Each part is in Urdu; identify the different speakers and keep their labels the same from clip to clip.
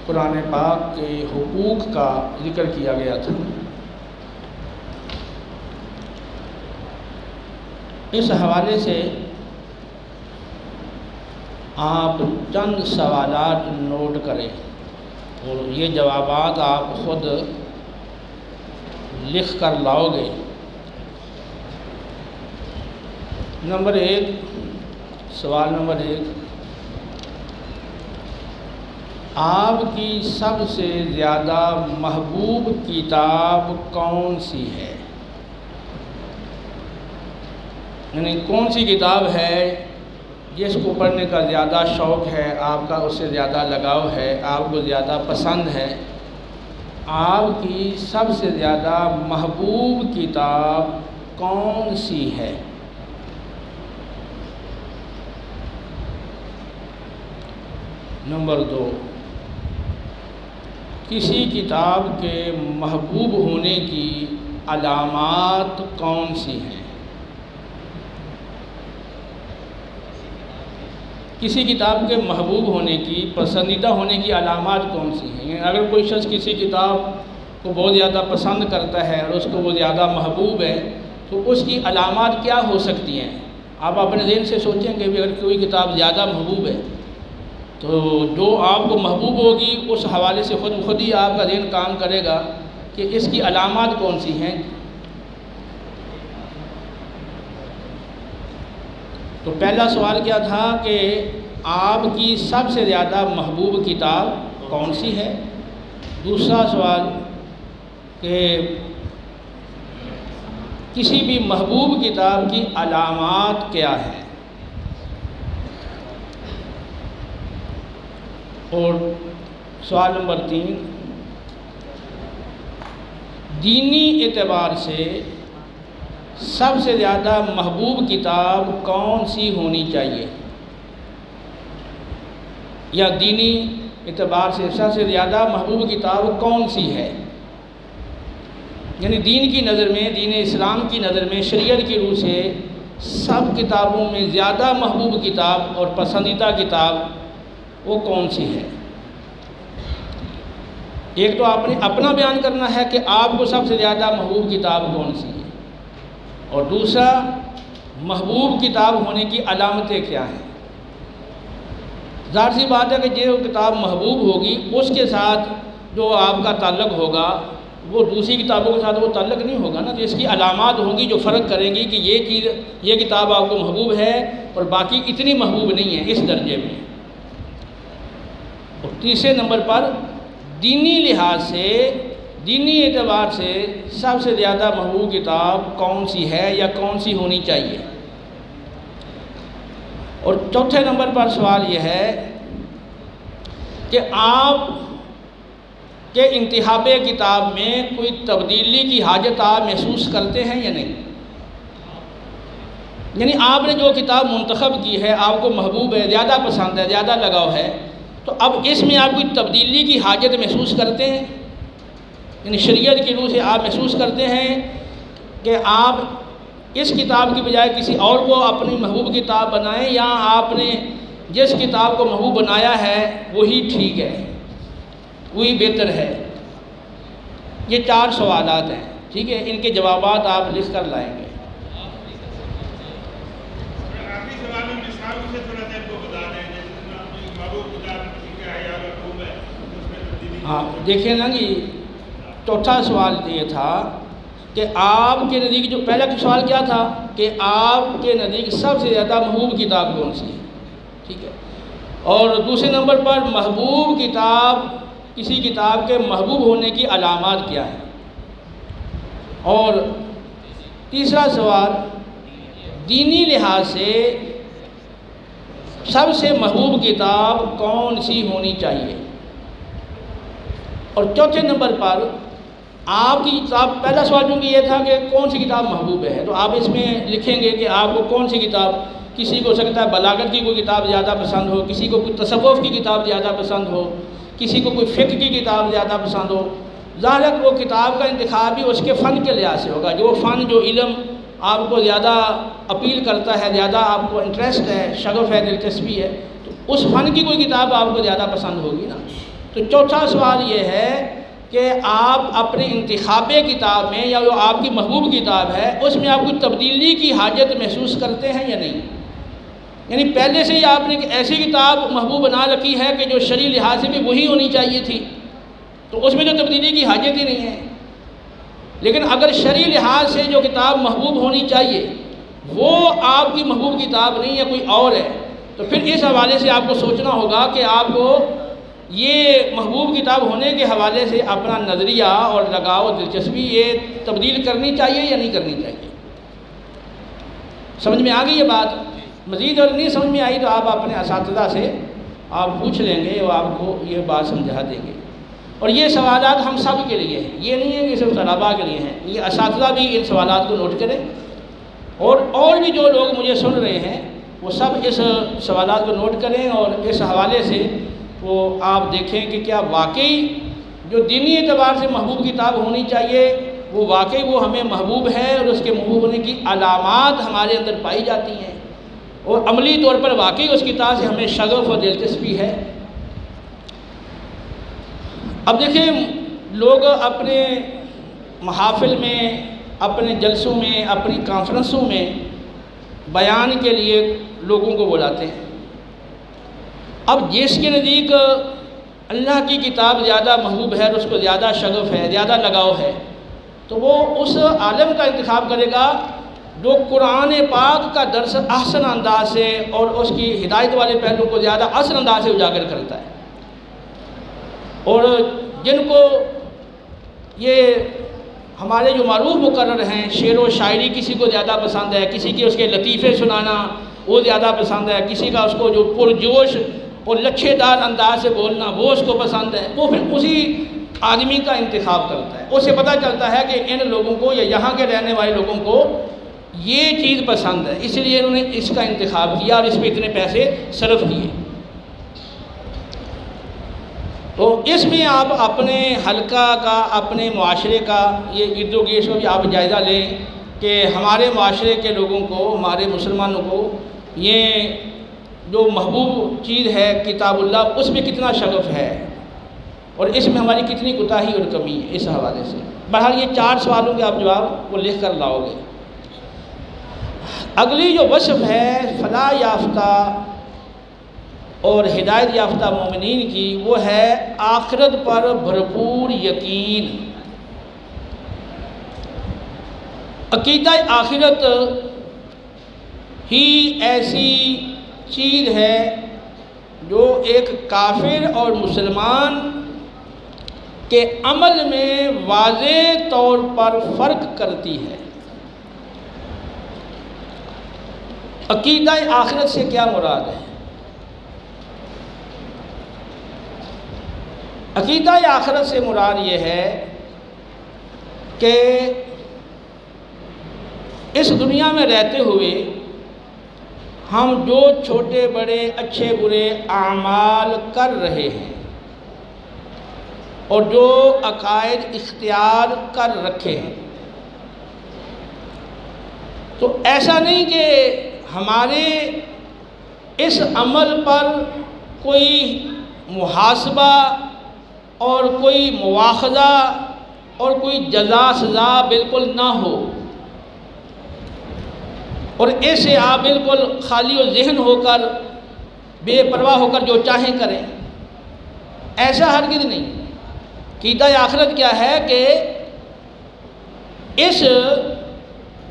Speaker 1: قرآن پاک کے حقوق کا ذکر کیا گیا تھا۔ اس حوالے سے آپ چند سوالات نوٹ کریں اور یہ جوابات آپ خود لکھ کر لاؤ گے۔ نمبر 1، سوال نمبر 1، آپ کی سب سے زیادہ محبوب کتاب کون سی ہے؟ یعنی کون سی کتاب ہے جس کو پڑھنے کا زیادہ شوق ہے، آپ کا اس سے زیادہ لگاؤ ہے، آپ کو زیادہ پسند ہے؟ آپ کی سب سے زیادہ محبوب کتاب کون سی ہے؟ نمبر 2، کسی کتاب کے محبوب ہونے کی علامات کون سی ہیں؟ کسی کتاب کے محبوب ہونے کی، پسندیدہ ہونے کی علامات کون سی ہیں؟ یعنی اگر کوئی شخص کسی کتاب کو بہت زیادہ پسند کرتا ہے اور اس کو وہ زیادہ محبوب ہے تو اس کی علامات کیا ہو سکتی ہیں؟ آپ اپنے ذہن سے سوچیں کہ اگر کوئی کتاب زیادہ محبوب ہے تو جو آپ کو محبوب ہوگی اس حوالے سے خود ہی آپ کا ذہن کام کرے گا کہ اس کی علامات کون سی ہیں۔ تو پہلا سوال کیا تھا کہ آپ کی سب سے زیادہ محبوب کتاب کون سی ہے؟ دوسرا سوال کہ کسی بھی محبوب کتاب کی علامات کیا ہیں؟ اور سوال نمبر 3، دینی اعتبار سے سب سے زیادہ محبوب کتاب کون سی ہونی چاہیے؟ یا دینی اعتبار سے سب سے زیادہ محبوب کتاب کون سی ہے؟ یعنی دین کی نظر میں، دین اسلام کی نظر میں، شریعت کی روح سے سب کتابوں میں زیادہ محبوب کتاب اور پسندیدہ کتاب وہ کون سی ہے؟ ایک تو آپ نے اپنا بیان کرنا ہے کہ آپ کو سب سے زیادہ محبوب کتاب کون سی ہے، اور دوسرا محبوب کتاب ہونے کی علامتیں کیا ہیں۔ ظاہر سی بات ہے کہ جو کتاب محبوب ہوگی اس کے ساتھ جو آپ کا تعلق ہوگا وہ دوسری کتابوں کے ساتھ وہ تعلق نہیں ہوگا نا، تو اس کی علامات ہوں گی جو فرق کریں گی کہ یہ کتاب آپ کو محبوب ہے اور باقی اتنی محبوب نہیں ہے اس درجے میں۔ اور تیسرے نمبر پر دینی لحاظ سے، دینی اعتبار سے سب سے زیادہ محبوب کتاب کون سی ہے یا کون سی ہونی چاہیے۔ اور چوتھے نمبر پر سوال یہ ہے کہ آپ کے انتخاب کتاب میں کوئی تبدیلی کی حاجت آپ محسوس کرتے ہیں یا نہیں؟ یعنی آپ نے جو کتاب منتخب کی ہے، آپ کو محبوب ہے، زیادہ پسند ہے، زیادہ لگاؤ ہے، تو اب اس میں آپ کوئی تبدیلی کی حاجت محسوس کرتے ہیں؟ یعنی شریعت کی روح سے آپ محسوس کرتے ہیں کہ آپ اس کتاب کی بجائے کسی اور کو اپنی محبوب کتاب بنائیں، یا آپ نے جس کتاب کو محبوب بنایا ہے وہی ٹھیک ہے، وہی بہتر ہے؟ یہ 4 سوالات ہیں، ٹھیک ہے، ان کے جوابات آپ لکھ کر لائیں گے۔ ہاں دیکھیں نا جی، چوتھا سوال یہ تھا کہ آپ کے نزدیک، جو پہلا سوال کیا تھا کہ آپ کے نزدیک سب سے زیادہ محبوب کتاب کون سی ہے، ٹھیک ہے، اور دوسرے نمبر پر محبوب کتاب، کسی کتاب کے محبوب ہونے کی علامات کیا ہیں، اور تیسرا سوال دینی لحاظ سے سب سے محبوب کتاب کون سی ہونی چاہیے، اور چوتھے نمبر پر آپ کی کتاب، پہلا سوال چونکہ یہ تھا کہ کون سی کتاب محبوب ہے، تو آپ اس میں لکھیں گے کہ آپ کو کون سی کتاب، کسی کو ہو سکتا ہے بلاغت کی کوئی کتاب زیادہ پسند ہو، کسی کو کوئی تصوف کی کتاب زیادہ پسند ہو، کسی کو کوئی فقہ کی کتاب زیادہ پسند ہو۔ ظاہر ہے کہ وہ کتاب کا انتخاب بھی اس کے فن کے لحاظ سے ہوگا، جو فن، جو علم آپ کو زیادہ اپیل کرتا ہے، زیادہ آپ کو انٹرسٹ ہے، شغف ہے، دلچسپی ہے، تو اس فن کی کوئی کتاب آپ کو زیادہ پسند ہوگی نا۔ تو چوتھا سوال یہ ہے کہ آپ اپنے انتخابی کتاب میں یا جو آپ کی محبوب کتاب ہے اس میں آپ کوئی تبدیلی کی حاجت محسوس کرتے ہیں یا نہیں؟ یعنی پہلے سے ہی آپ نے ایک ایسی کتاب محبوب بنا رکھی ہے کہ جو شرعی لحاظ سے بھی وہی ہونی چاہیے تھی، تو اس میں تو تبدیلی کی حاجت ہی نہیں ہے۔ لیکن اگر شرعی لحاظ سے جو کتاب محبوب ہونی چاہیے وہ آپ کی محبوب کتاب نہیں ہے، کوئی اور ہے، تو پھر اس حوالے سے آپ کو سوچنا ہوگا کہ آپ کو یہ محبوب کتاب ہونے کے حوالے سے اپنا نظریہ اور لگاؤ دلچسپی یہ تبدیل کرنی چاہیے یا نہیں کرنی چاہیے۔ سمجھ میں آ گئی یہ بات؟ مزید اور نہیں سمجھ میں آئی تو آپ اپنے اساتذہ سے آپ پوچھ لیں گے، وہ آپ کو یہ بات سمجھا دیں گے۔ اور یہ سوالات ہم سب کے لیے ہیں، یہ نہیں ہے کہ صرف طلباء کے لیے ہیں، یہ اساتذہ بھی ان سوالات کو نوٹ کریں، اور بھی جو لوگ مجھے سن رہے ہیں وہ سب اس سوالات کو نوٹ کریں، اور اس حوالے سے وہ آپ دیکھیں کہ کیا واقعی جو دینی اعتبار سے محبوب کتاب ہونی چاہیے وہ واقعی وہ ہمیں محبوب ہے، اور اس کے محبوب ہونے کی علامات ہمارے اندر پائی جاتی ہیں، اور عملی طور پر واقعی اس کتاب سے ہمیں شغف اور دلچسپی ہے۔ اب دیکھیں، لوگ اپنے محافل میں، اپنے جلسوں میں، اپنی کانفرنسوں میں بیان کے لیے لوگوں کو بلاتے ہیں۔ اب جس کے نزدیک اللہ کی کتاب زیادہ محبوب ہے اور اس کو زیادہ شغف ہے، زیادہ لگاؤ ہے، تو وہ اس عالم کا انتخاب کرے گا جو قرآن پاک کا درس احسن انداز سے اور اس کی ہدایت والے پہلو کو زیادہ احسن انداز سے اجاگر کرتا ہے، اور جن کو یہ ہمارے جو معروف مقرر ہیں، شعر و شاعری کسی کو زیادہ پسند ہے، کسی کے اس کے لطیفے سنانا وہ زیادہ پسند ہے، کسی کا اس کو جو پرجوش اور لچھے دار انداز سے بولنا وہ اس کو پسند ہے، وہ پھر اسی آدمی کا انتخاب کرتا ہے۔ اسے پتہ چلتا ہے کہ ان لوگوں کو یا یہاں کے رہنے والے لوگوں کو یہ چیز پسند ہے، اس لیے انہوں نے اس کا انتخاب کیا اور اس پہ اتنے پیسے صرف کیے۔ تو اس میں آپ اپنے حلقہ کا، اپنے معاشرے کا، یہ ارد و گرد بھی آپ جائزہ لیں کہ ہمارے معاشرے کے لوگوں کو، ہمارے مسلمانوں کو یہ جو محبوب چیز ہے کتاب اللہ اس میں کتنا شغف ہے، اور اس میں ہماری کتنی کوتاہی اور کمی ہے اس حوالے سے۔ بہرحال یہ 4 سوالوں کے آپ جواب وہ لکھ کر لاؤ گے۔ اگلی جو وصف ہے فلاح یافتہ اور ہدایت یافتہ مومنین کی، وہ ہے آخرت پر بھرپور یقین۔ عقیدہ آخرت ہی ایسی چیز ہے جو ایک کافر اور مسلمان کے عمل میں واضح طور پر فرق کرتی ہے۔ عقیدہ آخرت سے کیا مراد ہے؟ عقیدہ آخرت سے مراد یہ ہے کہ اس دنیا میں رہتے ہوئے ہم جو چھوٹے بڑے اچھے برے اعمال کر رہے ہیں اور جو عقائد اختیار کر رکھے ہیں، تو ایسا نہیں کہ ہمارے اس عمل پر کوئی محاسبہ اور کوئی مواخذہ اور کوئی جزا سزا بالکل نہ ہو، اور ایسے آپ بالکل خالی و ذہن ہو کر، بے پرواہ ہو کر جو چاہیں کریں، ایسا ہرگز نہیں۔ عقیدہ آخرت کیا ہے کہ اس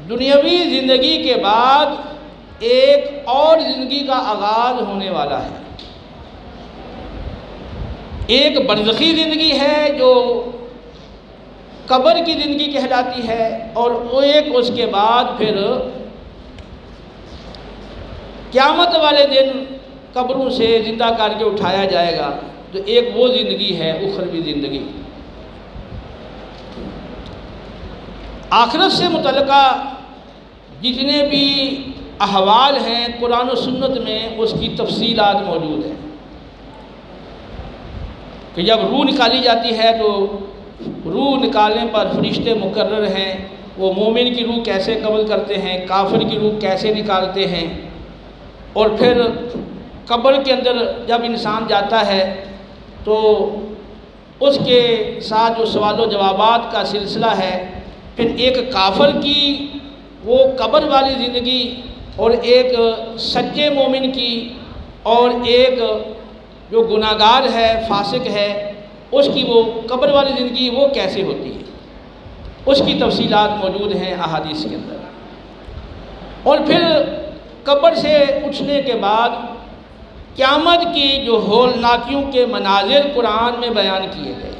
Speaker 1: دنیاوی زندگی کے بعد ایک اور زندگی کا آغاز ہونے والا ہے۔ ایک برزخی زندگی ہے جو قبر کی زندگی کہلاتی ہے، اور ایک اس کے بعد پھر قیامت والے دن قبروں سے زندہ کر کے اٹھایا جائے گا، تو ایک وہ زندگی ہے اخروی زندگی۔ آخرت سے متعلقہ جتنے بھی احوال ہیں قرآن و سنت میں اس کی تفصیلات موجود ہیں کہ جب روح نکالی جاتی ہے تو روح نکالنے پر فرشتے مقرر ہیں، وہ مومن کی روح کیسے قبض کرتے ہیں، کافر کی روح کیسے نکالتے ہیں، اور پھر قبر کے اندر جب انسان جاتا ہے تو اس کے ساتھ جو سوال و جوابات کا سلسلہ ہے، پھر ایک کافر کی وہ قبر والی زندگی اور ایک سچے مومن کی اور ایک جو گناہ گار ہے، فاسق ہے، اس کی وہ قبر والی زندگی وہ کیسے ہوتی ہے، اس کی تفصیلات موجود ہیں احادیث کے اندر۔ اور پھر قبر سے اٹھنے کے بعد قیامت کی جو ہولناکیوں کے مناظر قرآن میں بیان کیے گئے،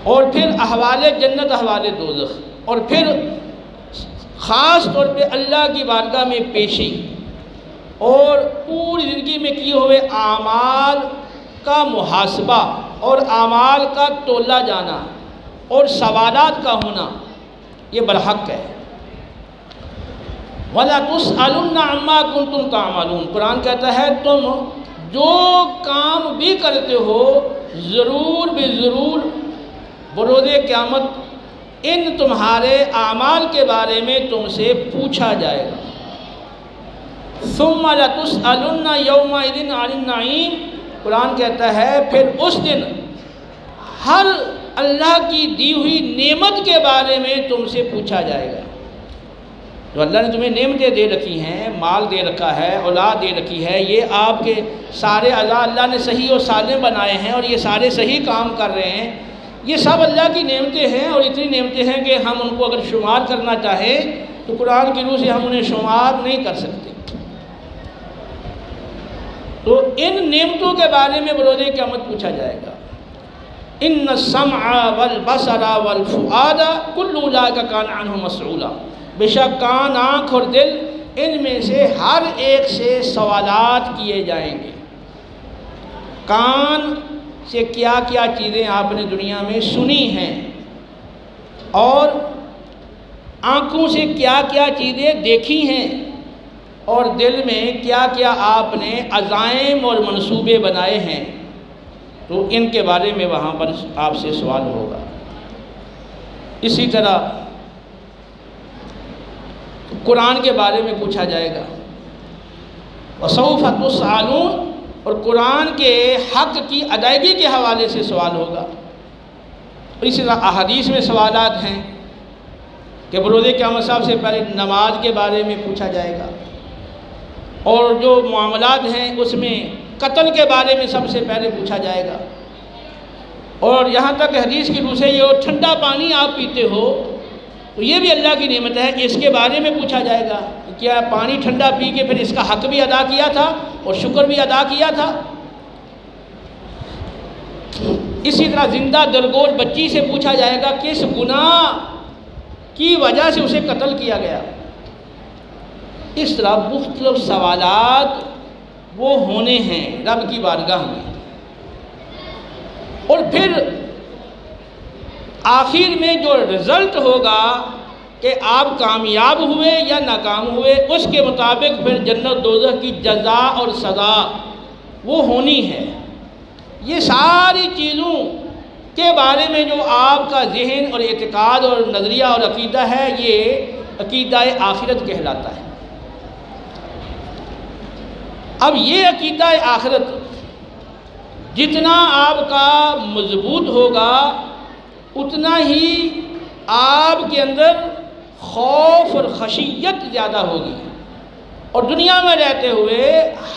Speaker 1: اور پھر احوال جنت احوال دوزخ، اور پھر خاص طور پہ اللہ کی بارگاہ میں پیشی اور پوری زندگی میں کیے ہوئے اعمال کا محاسبہ اور اعمال کا تولا جانا اور سوالات کا ہونا، یہ برحق ہے۔ وَلَا تُسْأَلُنَّ عَمَّا كُنتُمْ تَعْمَلُونَ، قرآن کہتا ہے تم جو کام بھی کرتے ہو ضرور بے ضرور بروز قیامت ان تمہارے اعمال کے بارے میں تم سے پوچھا جائے گا۔ ثُمَّ لَتُسْأَلُنَّ يَوْمَئِذٍ عَنِ النَّعِيمِ، قرآن کہتا ہے پھر اس دن ہر اللہ کی دی ہوئی نعمت کے بارے میں تم سے پوچھا جائے گا۔ جو اللہ نے تمہیں نعمتیں دے رکھی ہیں، مال دے رکھا ہے، اولاد دے رکھی ہے، یہ آپ کے سارے اعضاء اللہ نے صحیح اور سالم بنائے ہیں اور یہ سارے صحیح کام کر رہے ہیں، یہ سب اللہ کی نعمتیں ہیں، اور اتنی نعمتیں ہیں کہ ہم ان کو اگر شمار کرنا چاہیں تو قرآن کی روح سے ہم انہیں شمار نہیں کر سکتے۔ تو ان نعمتوں کے بارے میں بروز قیامت پوچھا جائے گا۔ ان السمع والبصر والفؤاد کل اولئک کان عنہ مسئولا، بے شک کان، آنکھ اور دل، ان میں سے ہر ایک سے سوالات کیے جائیں گے۔ کان سے کیا کیا چیزیں آپ نے دنیا میں سنی ہیں، اور آنکھوں سے کیا کیا چیزیں دیکھی ہیں، اور دل میں کیا کیا آپ نے عزائم اور منصوبے بنائے ہیں، تو ان کے بارے میں وہاں پر آپ سے سوال ہوگا۔ اسی طرح قرآن کے بارے میں پوچھا جائے گا، وَسَوْفَ تُسْأَلُونَ، اور قرآن کے حق کی ادائیگی کے حوالے سے سوال ہوگا۔ اسی طرح احادیث میں سوالات ہیں کہ بروز قیامت صاحب سے پہلے نماز کے بارے میں پوچھا جائے گا، اور جو معاملات ہیں اس میں قتل کے بارے میں سب سے پہلے پوچھا جائے گا، اور یہاں تک حدیث کی روح سے یہ ٹھنڈا پانی آپ پیتے ہو تو یہ بھی اللہ کی نعمت ہے، اس کے بارے میں پوچھا جائے گا، کیا پانی ٹھنڈا پی کے پھر اس کا حق بھی ادا کیا تھا اور شکر بھی ادا کیا تھا۔ اسی طرح زندہ درگور بچی سے پوچھا جائے گا کس گناہ کی وجہ سے اسے قتل کیا گیا۔ اس طرح مختلف سوالات وہ ہونے ہیں رب کی بارگاہ میں، اور پھر آخر میں جو رزلٹ ہوگا کہ آپ کامیاب ہوئے یا ناکام ہوئے، اس کے مطابق پھر جنت دوزخ کی جزا اور سزا وہ ہونی ہے۔ یہ ساری چیزوں کے بارے میں جو آپ کا ذہن اور اعتقاد اور نظریہ اور عقیدہ ہے، یہ عقیدہ آخرت کہلاتا ہے۔ اب یہ عقیدہ آخرت جتنا آپ کا مضبوط ہوگا، اتنا ہی آپ کے اندر خوف اور خشیت زیادہ ہوگی، اور دنیا میں رہتے ہوئے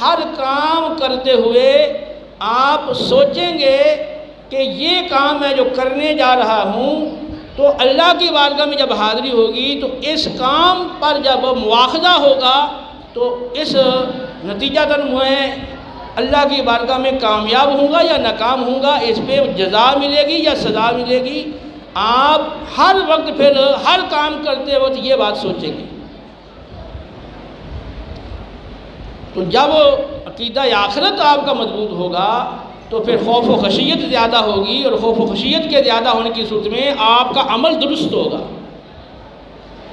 Speaker 1: ہر کام کرتے ہوئے آپ سوچیں گے کہ یہ کام میں جو کرنے جا رہا ہوں تو اللہ کی بارگاہ میں جب حاضری ہوگی تو اس کام پر جب مواخذہ ہوگا تو اس نتیجتاً میں اللہ کی بارگاہ میں کامیاب ہوں گا یا ناکام ہوں گا، اس پہ جزا ملے گی یا سزا ملے گی۔ آپ ہر وقت پھر ہر کام کرتے وقت یہ بات سوچیں گے۔ تو جب عقیدہ آخرت آپ کا مضبوط ہوگا تو پھر خوف و خشیت زیادہ ہوگی، اور خوف و خشیت کے زیادہ ہونے کی صورت میں آپ کا عمل درست ہوگا۔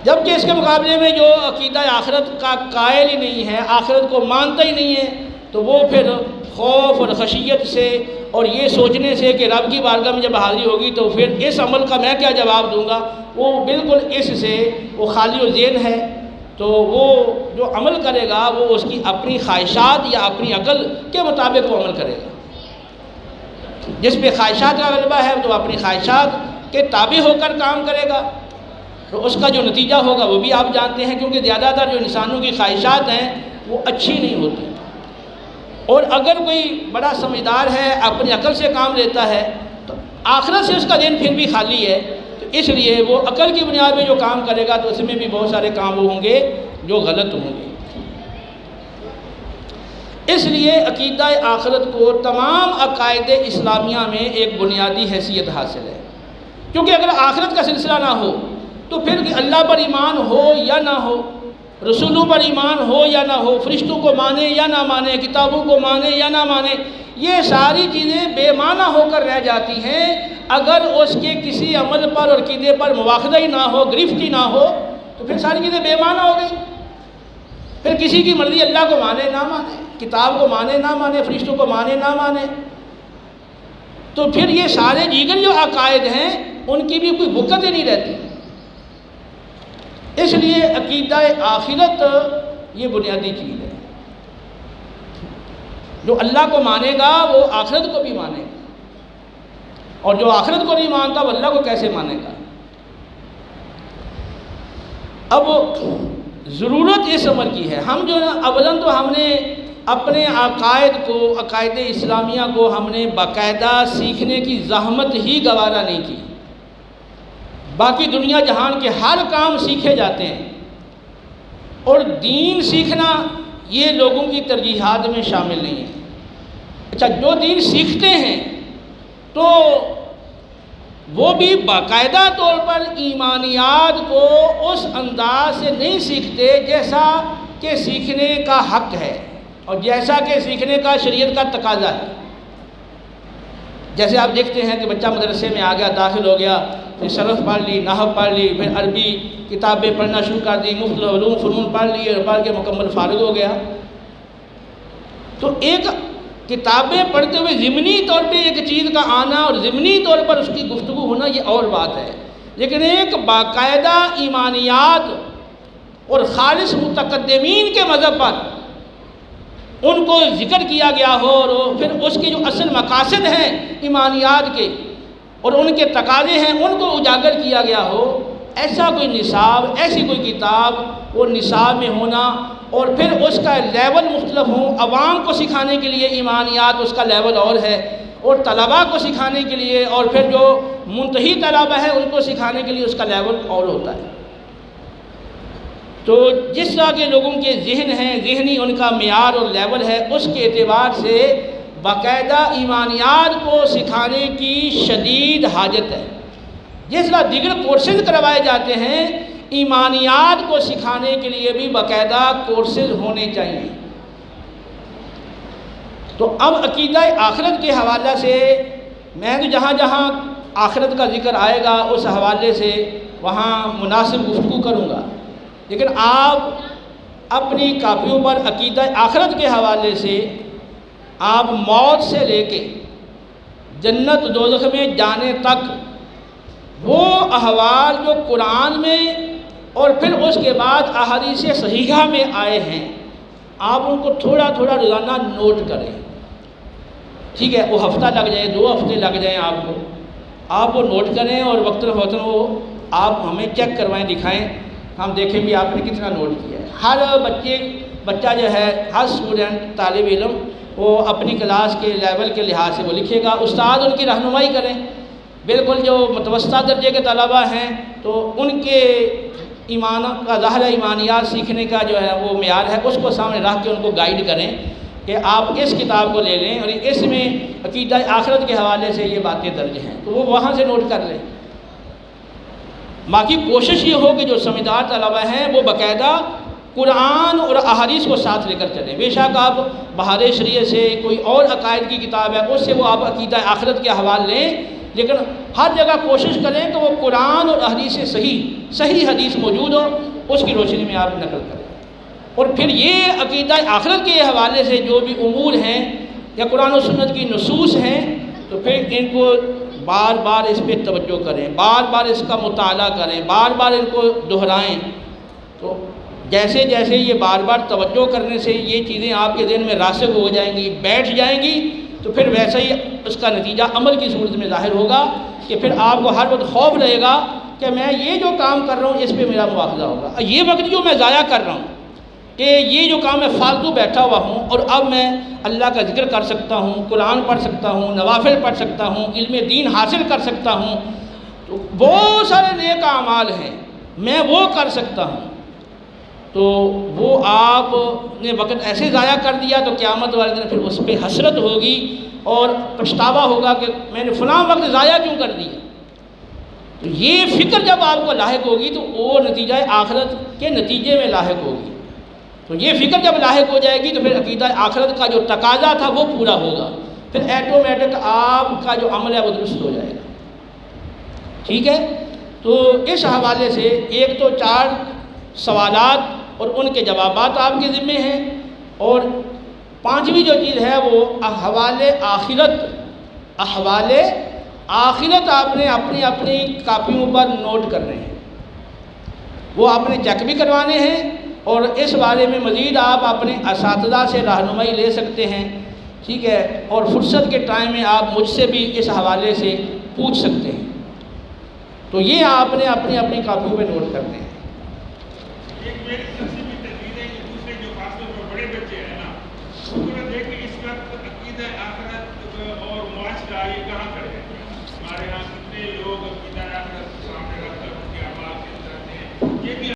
Speaker 1: جبکہ اس کے مقابلے میں جو عقیدہ آخرت کا قائل ہی نہیں ہے، آخرت کو مانتا ہی نہیں ہے، تو وہ پھر خوف اور خشیت سے اور یہ سوچنے سے کہ رب کی بارگاہ میں جب حاضری ہوگی تو پھر اس عمل کا میں کیا جواب دوں گا، وہ بالکل اس سے وہ خالی و ذہن ہے۔ تو وہ جو عمل کرے گا وہ اس کی اپنی خواہشات یا اپنی عقل کے مطابق وہ عمل کرے گا۔ جس پہ خواہشات کا غلبہ ہے تو اپنی خواہشات کے تابع ہو کر کام کرے گا، تو اس کا جو نتیجہ ہوگا وہ بھی آپ جانتے ہیں، کیونکہ زیادہ تر جو انسانوں کی خواہشات ہیں وہ اچھی نہیں ہوتی۔ اور اگر کوئی بڑا سمجھدار ہے، اپنی عقل سے کام لیتا ہے، تو آخرت سے اس کا ذہن پھر بھی خالی ہے، تو اس لیے وہ عقل کی بنیاد پہ جو کام کرے گا تو اس میں بھی بہت سارے کام وہ ہوں گے جو غلط ہوں گے۔ اس لیے عقیدہ آخرت کو تمام عقائد اسلامیہ میں ایک بنیادی حیثیت حاصل ہے، کیونکہ اگر آخرت کا سلسلہ نہ ہو تو پھر اللہ پر ایمان ہو یا نہ ہو، رسولوں پر ایمان ہو یا نہ ہو، فرشتوں کو مانے یا نہ مانے، کتابوں کو مانے یا نہ مانے، یہ ساری چیزیں بے معنی ہو کر رہ جاتی ہیں اگر اس کے کسی عمل پر اور عقیدے پر مواخذہ ہی نہ ہو، گرفت ہی نہ ہو، تو پھر ساری چیزیں بے معنی ہو گئی۔ پھر کسی کی مرضی اللہ کو مانے نہ مانے، کتاب کو مانے نہ مانے، فرشتوں کو مانے نہ مانے، تو پھر یہ سارے دیگر جو عقائد ہیں ان کی بھی کوئی وقت ہی نہیں رہتی۔ اس لیے عقیدہ آخرت یہ بنیادی چیز ہے، جو اللہ کو مانے گا وہ آخرت کو بھی مانے گا، اور جو آخرت کو نہیں مانتا وہ اللہ کو کیسے مانے گا۔ اب ضرورت اس عمل کی ہے، ہم جو اولاً تو ہم نے اپنے عقائد کو، عقائد اسلامیہ کو ہم نے باقاعدہ سیکھنے کی زحمت ہی گوارا نہیں کی۔ باقی دنیا جہان کے ہر کام سیکھے جاتے ہیں، اور دین سیکھنا یہ لوگوں کی ترجیحات میں شامل نہیں ہے۔ اچھا، جو دین سیکھتے ہیں تو وہ بھی باقاعدہ طور پر ایمانیات کو اس انداز سے نہیں سیکھتے جیسا کہ سیکھنے کا حق ہے اور جیسا کہ سیکھنے کا شریعت کا تقاضا ہے۔ جیسے آپ دیکھتے ہیں کہ بچہ مدرسے میں آ گیا، داخل ہو گیا، پھر صرف پڑھ لی، نحو پڑھ لی، پھر عربی کتابیں پڑھنا شروع کر دی، مختلف علوم فنون پڑھ لی اور پڑھ کے مکمل فارغ ہو گیا۔ تو ایک کتابیں پڑھتے ہوئے ضمنی طور پہ ایک چیز کا آنا اور ضمنی طور پر اس کی گفتگو ہونا یہ اور بات ہے، لیکن ایک باقاعدہ ایمانیات اور خالص متقدمین کے مذہب پر ان کو ذکر کیا گیا ہو اور پھر اس کے جو اصل مقاصد ہیں ایمانیات کے اور ان کے تقاضے ہیں ان کو اجاگر کیا گیا ہو، ایسا کوئی نصاب، ایسی کوئی کتاب وہ نصاب میں ہونا اور پھر اس کا لیول مختلف ہوں۔ عوام کو سکھانے کے لیے ایمانیات اس کا لیول اور ہے، اور طلباء کو سکھانے کے لیے اور پھر جو منتہی طلباء ہیں ان کو سکھانے کے لیے اس کا لیول اور ہوتا ہے۔ تو جس طرح کے لوگوں کے ذہن ہیں، ذہنی ان کا معیار اور لیول ہے، اس کے اعتبار سے باقاعدہ ایمانیات کو سکھانے کی شدید حاجت ہے۔ جس طرح دیگر کورسز کروائے جاتے ہیں، ایمانیات کو سکھانے کے لیے بھی باقاعدہ کورسز ہونے چاہیے۔ تو اب عقیدہ آخرت کے حوالے سے میں تو جہاں جہاں آخرت کا ذکر آئے گا اس حوالے سے وہاں مناسب گفتگو کروں گا، لیکن آپ اپنی کاپیوں پر عقیدہ آخرت کے حوالے سے آپ موت سے لے کے جنت دوزخ میں جانے تک وہ احوال جو قرآن میں اور پھر اس کے بعد احادیث صحیحہ میں آئے ہیں، آپ ان کو تھوڑا تھوڑا روزانہ نوٹ کریں۔ ٹھیک ہے، وہ ہفتہ لگ جائے، 2 ہفتے لگ جائیں آپ وہ نوٹ کریں اور وقتاً فوقتاً وہ آپ ہمیں چیک کروائیں، دکھائیں، ہم دیکھیں بھی آپ نے کتنا نوٹ کیا ہے۔ ہر بچہ جو ہے، ہر اسٹوڈنٹ، طالب علم، وہ اپنی کلاس کے لیول کے لحاظ سے وہ لکھے گا، استاد ان کی رہنمائی کریں۔ بالکل جو متوسطہ درجے کے طلباء ہیں تو ان کے ایمان کا ظاہر ایمانیات سیکھنے کا جو ہے وہ معیار ہے، اس کو سامنے رکھ کے ان کو گائیڈ کریں کہ آپ اس کتاب کو لے لیں اور اس میں عقیدہ آخرت کے حوالے سے یہ باتیں درج ہیں، تو وہ وہاں سے نوٹ کر لیں۔ باقی کوشش یہ ہو کہ جو سمجھدار طلباء ہیں وہ باقاعدہ قرآن اور احادیث کو ساتھ لے کر چلیں۔ بے شک آپ بہار شریعت سے کوئی اور عقائد کی کتاب ہے اس سے وہ آپ عقیدہ آخرت کے حوالے لیں، لیکن ہر جگہ کوشش کریں کہ وہ قرآن اور حدیث سے صحیح حدیث موجود ہو، اس کی روشنی میں آپ نقل کریں۔ اور پھر یہ عقیدہ آخرت کے حوالے سے جو بھی امور ہیں یا قرآن و سنت کی نصوص ہیں، تو پھر ان کو بار بار اس پہ توجہ کریں، بار بار اس کا مطالعہ کریں، بار بار ان کو دہرائیں۔ تو جیسے جیسے یہ بار بار توجہ کرنے سے یہ چیزیں آپ کے ذہن میں راسخ ہو جائیں گی، بیٹھ جائیں گی، تو پھر ویسا ہی اس کا نتیجہ عمل کی صورت میں ظاہر ہوگا کہ پھر آپ کو ہر وقت خوف رہے گا کہ میں یہ جو کام کر رہا ہوں اس پہ میرا مواخذہ ہوگا، یہ وقت جو میں ضائع کر رہا ہوں کہ یہ جو کام میں فالتو بیٹھا ہوا ہوں اور اب میں اللہ کا ذکر کر سکتا ہوں، قرآن پڑھ سکتا ہوں، نوافل پڑھ سکتا ہوں، علم دین حاصل کر سکتا ہوں، تو بہت سارے نیک اعمال ہیں میں وہ کر سکتا ہوں، تو وہ آپ نے وقت ایسے ضائع کر دیا تو قیامت والے دن پھر اس پہ حسرت ہوگی اور پچھتاوا ہوگا کہ میں نے فلاں وقت ضائع کیوں کر دیا۔ تو یہ فکر جب آپ کو لاحق ہوگی تو وہ نتیجہ آخرت کے نتیجے میں لاحق ہوگی، تو یہ فکر جب لاحق ہو جائے گی تو پھر عقیدہ آخرت کا جو تقاضا تھا وہ پورا ہوگا، پھر ایٹومیٹک آپ کا جو عمل ہے وہ درست ہو جائے گا۔ ٹھیک ہے، تو اس حوالے سے ایک تو 4 سوالات اور ان کے جوابات آپ کے ذمے ہیں، اور 5ویں جو چیز ہے وہ احوال آخرت آپ نے اپنی کاپیوں پر نوٹ کرنے ہیں، وہ آپ نے چیک بھی کروانے ہیں، اور اس بارے میں مزید آپ اپنے اساتذہ سے رہنمائی لے سکتے ہیں، ٹھیک ہے، اور فرصت کے ٹائم میں آپ مجھ سے بھی اس حوالے سے پوچھ سکتے ہیں، تو یہ آپ نے اپنی کاپیوں پہ نوٹ کرنے ہیں۔
Speaker 2: ایک میری تقسیمی تجویز ہے کہ دوسرے جو خاص طور پر بڑے بچے ہیں نا، ان کو دیکھ کہ اس وقت عقیدہ آخرت اور معاشرہ یہ کہاں کھڑے ہیں؟ ہمارے یہاں کتنے لوگ عقیدہ آخرت